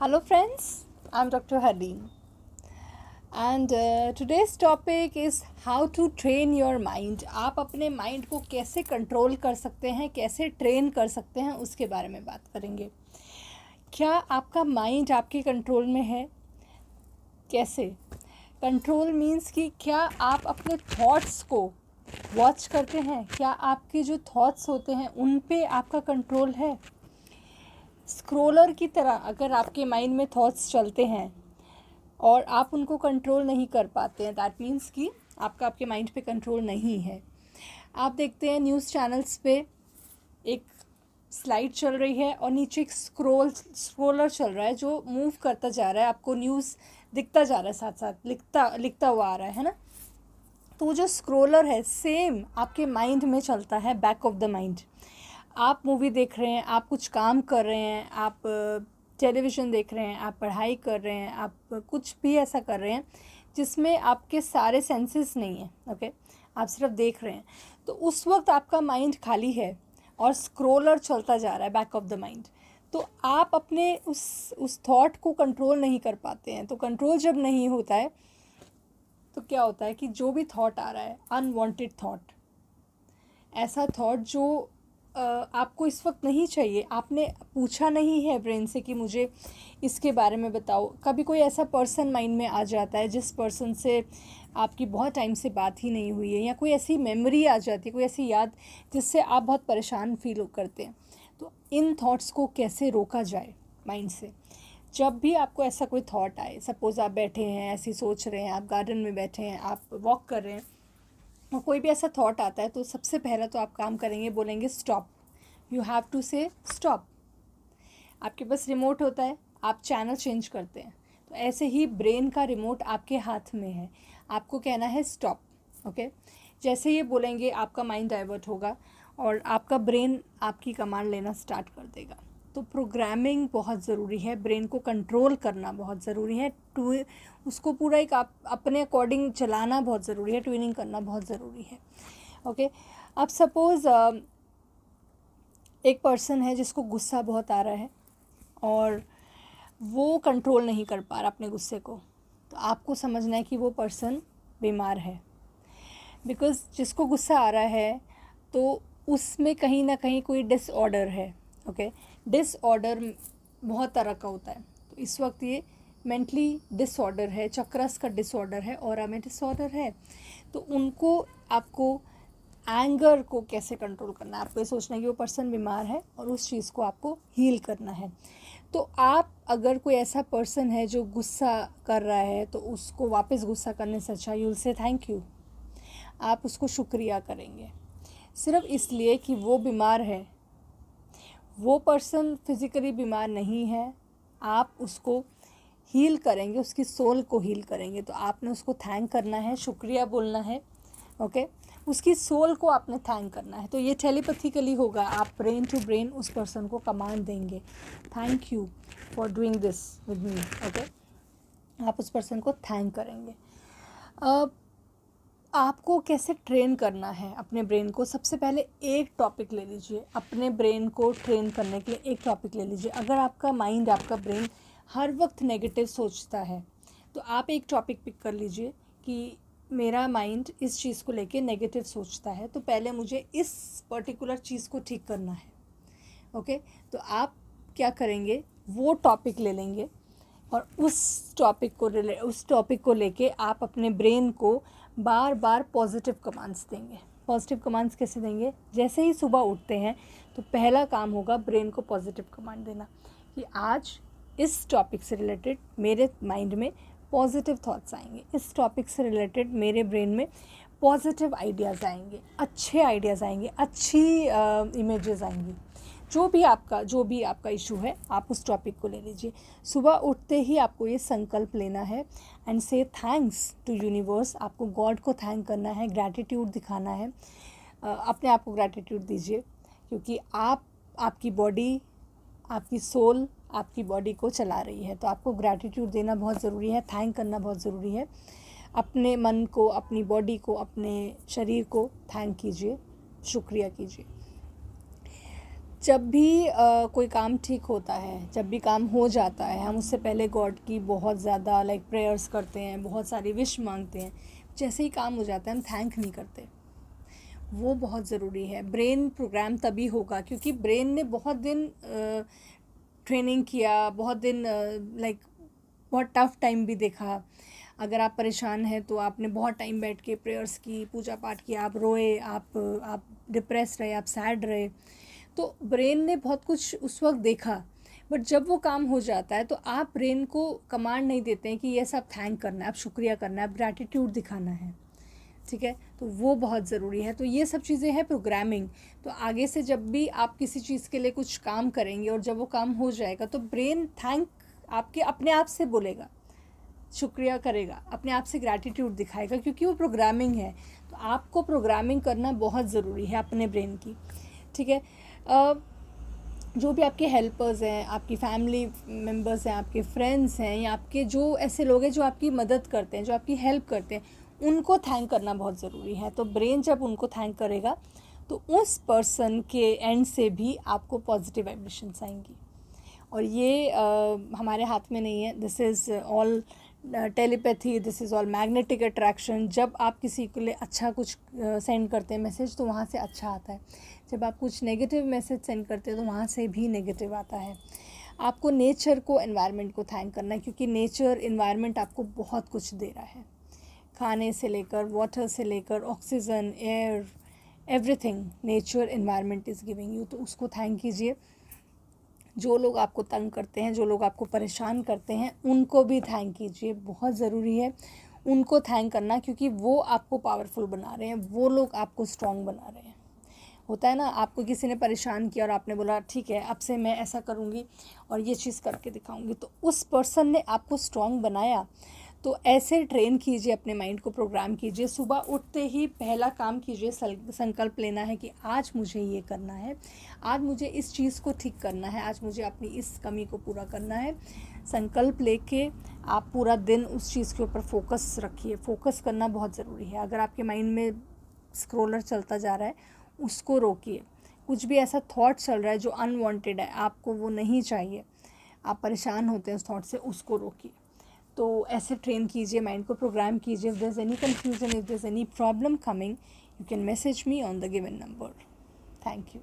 Hello, friends. I'm Dr. Harleen, and today's topic is how to train your mind. आप अपने mind को कैसे control कर सकते हैं, कैसे ट्रेन कर सकते हैं, उसके बारे में बात करेंगे. क्या आपका माइंड आपके कंट्रोल में है? कैसे? कंट्रोल मीन्स कि क्या आप अपने थॉट्स को वॉच करते हैं? क्या आपके जो थॉट्स होते हैं उन पे आपका कंट्रोल है? स्क्रोलर की तरह अगर आपके माइंड में थॉट्स चलते हैं और आप उनको कंट्रोल नहीं कर पाते हैं, दैट मीन्स कि आपके माइंड पे कंट्रोल नहीं है. आप देखते हैं न्यूज़ चैनल्स पे एक स्लाइड चल रही है और नीचे एक स्क्रोलर चल रहा है जो मूव करता जा रहा है, आपको न्यूज़ दिखता जा रहा है, साथ साथ लिखता हुआ आ रहा है ना. तो वो जो स्क्रोलर है सेम आपके माइंड में चलता है, बैक ऑफ द माइंड. आप मूवी देख रहे हैं, आप कुछ काम कर रहे हैं, आप टेलीविज़न देख रहे हैं, आप पढ़ाई कर रहे हैं, आप कुछ भी ऐसा कर रहे हैं जिसमें आपके सारे सेंसेस नहीं हैं, ओके, आप सिर्फ देख रहे हैं. तो उस वक्त आपका माइंड खाली है और स्क्रोलर चलता जा रहा है, बैक ऑफ द माइंड. तो आप अपने उस थॉट को कंट्रोल नहीं कर पाते हैं. तो कंट्रोल जब नहीं होता है तो क्या होता है कि जो भी थॉट आ रहा है, अनवांटेड थॉट, ऐसा थॉट जो आपको इस वक्त नहीं चाहिए, आपने पूछा नहीं है ब्रेन से कि मुझे इसके बारे में बताओ. कभी कोई ऐसा पर्सन माइंड में आ जाता है जिस पर्सन से आपकी बहुत टाइम से बात ही नहीं हुई है, या कोई ऐसी मेमोरी आ जाती है, कोई ऐसी याद जिससे आप बहुत परेशान फील करते हैं. तो इन थॉट्स को कैसे रोका जाए माइंड से? जब भी आपको ऐसा कोई थॉट आए, सपोज़ आप बैठे हैं, ऐसी सोच रहे हैं, आप गार्डन में बैठे हैं, आप वॉक कर रहे हैं और कोई भी ऐसा थॉट आता है, तो सबसे पहला तो आप काम करेंगे, बोलेंगे स्टॉप. यू हैव टू से स्टॉप. आपके पास रिमोट होता है, आप चैनल चेंज करते हैं. तो ऐसे ही ब्रेन का रिमोट आपके हाथ में है, आपको कहना है स्टॉप. ओके, जैसे ये बोलेंगे आपका माइंड डाइवर्ट होगा और आपका ब्रेन आपकी कमांड लेना स्टार्ट कर देगा. तो प्रोग्रामिंग बहुत ज़रूरी है, ब्रेन को कंट्रोल करना बहुत ज़रूरी है, उसको पूरा एक आप अपने अकॉर्डिंग चलाना बहुत ज़रूरी है, ट्यूनिंग करना बहुत ज़रूरी है. ओके, अब सपोज़ एक पर्सन है जिसको गुस्सा बहुत आ रहा है और वो कंट्रोल नहीं कर पा रहा अपने गुस्से को. तो आपको समझना है कि वो पर्सन बीमार है. बिकॉज़ जिसको गुस्सा आ रहा है तो उसमें कहीं ना कहीं कोई डिसऑर्डर है. ओके, डिसऑर्डर बहुत तरह का होता है. तो इस वक्त ये मेंटली डिसऑर्डर है, चक्रस का डिसऑर्डर है, ऑरा में डिसऑर्डर है. तो उनको आपको एंगर को कैसे कंट्रोल करना है, आपको ये सोचना है कि वो पर्सन बीमार है और उस चीज़ को आपको हील करना है. तो आप अगर कोई ऐसा पर्सन है जो गुस्सा कर रहा है तो उसको वापस गुस्सा करने से अच्छा you will say thank you. आप उसको शुक्रिया करेंगे सिर्फ इसलिए कि वो बीमार है. वो पर्सन फिज़िकली बीमार नहीं है, आप उसको हील करेंगे, उसकी सोल को हील करेंगे. तो आपने उसको थैंक करना है, शुक्रिया बोलना है. ओके, उसकी सोल को आपने थैंक करना है. तो ये टेलीपैथिकली होगा, आप ब्रेन टू ब्रेन उस पर्सन को कमांड देंगे, thank you for doing this with me. Okay, आप उस पर्सन को थैंक करेंगे. अब आपको कैसे ट्रेन करना है अपने ब्रेन को? सबसे पहले एक टॉपिक ले लीजिए, अपने ब्रेन को ट्रेन करने के लिए एक टॉपिक ले लीजिए. अगर आपका माइंड, आपका ब्रेन हर वक्त नेगेटिव सोचता है तो आप एक टॉपिक पिक कर लीजिए कि मेरा माइंड इस चीज़ को लेके नेगेटिव सोचता है, तो पहले मुझे इस पर्टिकुलर चीज़ को ठीक करना है. ओके, तो आप क्या करेंगे, वो टॉपिक ले लेंगे और उस टॉपिक को लेके आप अपने ब्रेन को बार बार पॉजिटिव कमांड्स देंगे. पॉजिटिव कमांड्स कैसे देंगे? जैसे ही सुबह उठते हैं तो पहला काम होगा ब्रेन को पॉजिटिव कमांड देना कि आज इस टॉपिक से रिलेटेड मेरे माइंड में पॉजिटिव थॉट्स आएंगे, इस टॉपिक से रिलेटेड मेरे ब्रेन में पॉजिटिव आइडियाज़ आएंगे, अच्छे आइडियाज़ आएंगे, अच्छी इमेजेस आएंगी. जो भी आपका इशू है आप उस टॉपिक को ले लीजिए. सुबह उठते ही आपको ये संकल्प लेना है एंड से थैंक्स टू यूनिवर्स. आपको गॉड को थैंक करना है, ग्रैटिट्यूड दिखाना है. अपने आप को ग्रैटिट्यूड दीजिए क्योंकि आपकी बॉडी, आपकी सोल आपकी बॉडी को चला रही है. तो आपको ग्रैटिट्यूड देना बहुत ज़रूरी है, थैंक करना बहुत ज़रूरी है. अपने मन को, अपनी बॉडी को, अपने शरीर को थैंक कीजिए, शुक्रिया कीजिए. जब भी कोई काम ठीक होता है, जब भी काम हो जाता है, हम उससे पहले गॉड की बहुत ज़्यादा प्रेयर्स करते हैं, बहुत सारी विश मांगते हैं। जैसे ही काम हो जाता है हम थैंक नहीं करते, वो बहुत ज़रूरी है। ब्रेन प्रोग्राम तभी होगा क्योंकि ब्रेन ने बहुत दिन ट्रेनिंग किया, बहुत दिन बहुत टफ टाइम भी देखा। अगर आप परेशान हैं तो आपने बहुत टाइम बैठ के प्रेयर्स की, पूजा पाठ किया, आप रोए, आप डिप्रेस रहे, आप सैड रहे, तो ब्रेन ने बहुत कुछ उस वक्त देखा। बट जब वो काम हो जाता है तो आप ब्रेन को कमांड नहीं देते हैं कि ये सब थैंक करना है, आप शुक्रिया करना है, आप ग्रैटिट्यूड दिखाना है, ठीक है। तो वो बहुत ज़रूरी है। तो ये सब चीज़ें हैं प्रोग्रामिंग। तो आगे से जब भी आप किसी चीज़ के लिए कुछ काम करेंगे और जब वो काम हो जाएगा तो ब्रेन थैंक आपके अपने आप से बोलेगा, शुक्रिया करेगा, अपने आप से ग्रैटिट्यूड दिखाएगा, क्योंकि वो प्रोग्रामिंग है। तो आपको प्रोग्रामिंग करना बहुत ज़रूरी है अपने ब्रेन की, ठीक है। जो भी आपके हेल्पर्स हैं, आपकी फैमिली मेम्बर्स हैं, आपके फ्रेंड्स हैं, या आपके जो ऐसे लोग हैं जो आपकी मदद करते हैं, जो आपकी हेल्प करते हैं, उनको थैंक करना बहुत ज़रूरी है। तो ब्रेन जब उनको थैंक करेगा तो उस पर्सन के एंड से भी आपको पॉजिटिव वाइब्रेशंस आएंगी। और ये हमारे हाथ में नहीं है, this is all telepathy, this is all magnetic attraction. जब आप किसी के लिए अच्छा कुछ सेंड करते हैं मैसेज तो वहाँ से अच्छा आता है, जब आप कुछ नेगेटिव मैसेज सेंड करते हैं तो वहाँ से भी नेगेटिव आता है। आपको नेचर को, एनवायरनमेंट को थैंक करना है, क्योंकि नेचर, एनवायरनमेंट आपको बहुत कुछ दे रहा है, खाने से लेकर, वाटर से लेकर, oxygen, air, everything nature, environment is giving you. तो उसको थैंक कीजिए। जो लोग आपको तंग करते हैं, जो लोग आपको परेशान करते हैं, उनको भी थैंक कीजिए, बहुत ज़रूरी है उनको थैंक करना, क्योंकि वो आपको पावरफुल बना रहे हैं, वो लोग आपको स्ट्रॉन्ग बना रहे हैं। होता है ना, आपको किसी ने परेशान किया और आपने बोला ठीक है अब से मैं ऐसा करूँगी और ये चीज़ करके दिखाऊंगी, तो उस पर्सन ने आपको स्ट्रॉन्ग बनाया। तो ऐसे ट्रेन कीजिए अपने माइंड को, प्रोग्राम कीजिए। सुबह उठते ही पहला काम कीजिए, संकल्प लेना है कि आज मुझे ये करना है, आज मुझे इस चीज़ को ठीक करना है, आज मुझे अपनी इस कमी को पूरा करना है। संकल्प लेके आप पूरा दिन उस चीज़ के ऊपर फोकस रखिए। फोकस करना बहुत ज़रूरी है। अगर आपके माइंड में स्क्रोलर चलता जा रहा है, उसको रोकिए। कुछ भी ऐसा थॉट चल रहा है जो अनवांटेड है, आपको वो नहीं चाहिए, आप परेशान होते हैं उस थॉट से, उसको रोकिए। तो ऐसे ट्रेन कीजिए, माइंड को प्रोग्राम कीजिए। If there is any confusion, if there is any problem coming, you can message me on the given number. Thank you.